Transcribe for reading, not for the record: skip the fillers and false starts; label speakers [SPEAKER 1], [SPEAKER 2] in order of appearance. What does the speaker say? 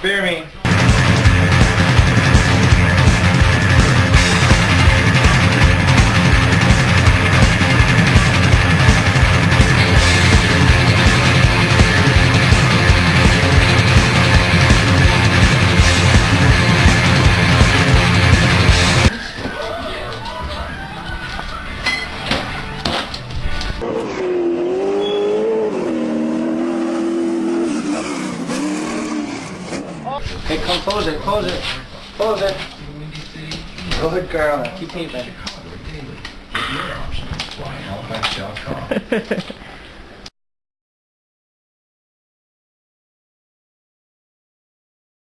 [SPEAKER 1] Bear me. Hey, come close it, close it, close it. Good girl, keep peeping.